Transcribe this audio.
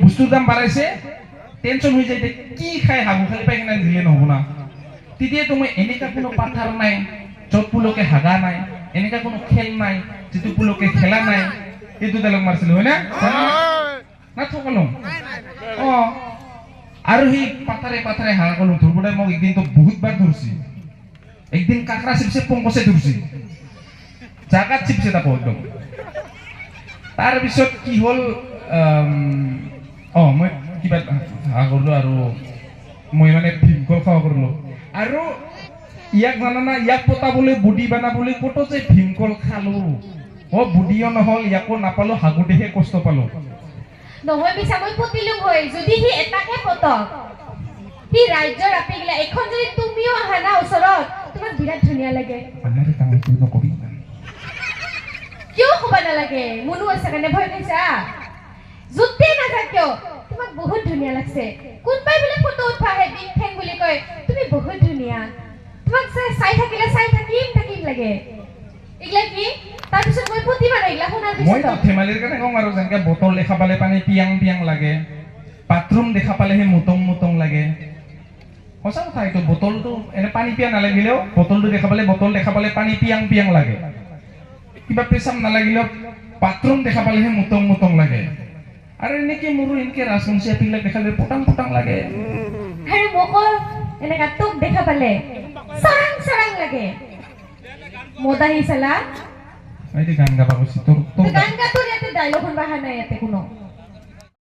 বস্তুৰ দাম বাঢ়াইছে টেনচন হৈ যায় কি খাই হাগু খালি পাই কিনে দিলে নহ'ব না তেতিয়া তুমি এনেকা কোনো পাথাৰ নাই য'ত পুলকে হাগা নাই এনেকা কোনো খেল নাই যিটো পুলকে খেলা নাই এইটো ডাইলগ মাৰিছিলো হয় না থকলম আৰু সেই পাথাৰে হাগা কলো ধৰবুদাই মোক একদিন তো বহুতবাৰ ধৰছি একদিন কাকৰা চিপছে পংকছে ধৰছি জাগাত চিপছে তাকো একদম তাৰপিছত কি হ'ল মই কিবা হাগা কৰিলো আৰু মই মানে ভীমকল খাওয়া কৰিলো আৰু ইয়াক জানানা ইয়াক পতাবলৈ বুডি বানাবলৈ কত যে ভীমকল খালো বুডিও নহল ইয়াকো নাপালো হাগুতেহে কষ্ট পালো নহয় বিছা মই পতিলো হয় যদি হি এটাকে পতক হি ৰাজ্যৰ আপিগলা এখন যদি তুমিও আহা না ওচৰত তোমাক বিৰাট ধুনীয়া লাগে আমাৰ কামটো নকবি কিয় হ'ব নালাগে মনু আছে কাৰণে ভয় খাইছা যুদ্ধে নাথাক কিয় তোমাক বহুত ধুনীয়া লাগছে কোনবাই বোলে ফটো উঠাহে বিগ ফেং বুলি কয় তুমি বহুত ধুনীয়া তোমাক চাই থাকিলে চাই থাকিম লাগে ইগলা কি তাৰপিছত মই প্ৰতিবাৰ ইগলা শুনাৰ পিছত মই ধেমালিৰ কাৰণে কওঁ আৰু যেনেকে বটল দেখা পালে পানী পিয়াং লাগে বাথৰুম দেখা পালেহে মুতং লাগে সঁচা কথা এইটো বটলটো এনে পানী পিয়া নালাগিলেও বটলটো দেখা পালে পানী পিয়াং লাগে কিবা পেচাব নালাগিলেও বাথৰুম দেখা পালেহে মুতং লাগে আৰু এনেকে মোৰো এনেকে ৰাজবংশী আপিবিলাক দেখালে পটাং লাগে আৰু মোক এনেকা তোক দেখা পালে সৰাং লাগে মোদাহি চালা এই গান গাবা কৈছি তোৰ গান গা তোৰ ইয়াতে ডায়লগ বাহা নাই ইয়াতে কোনো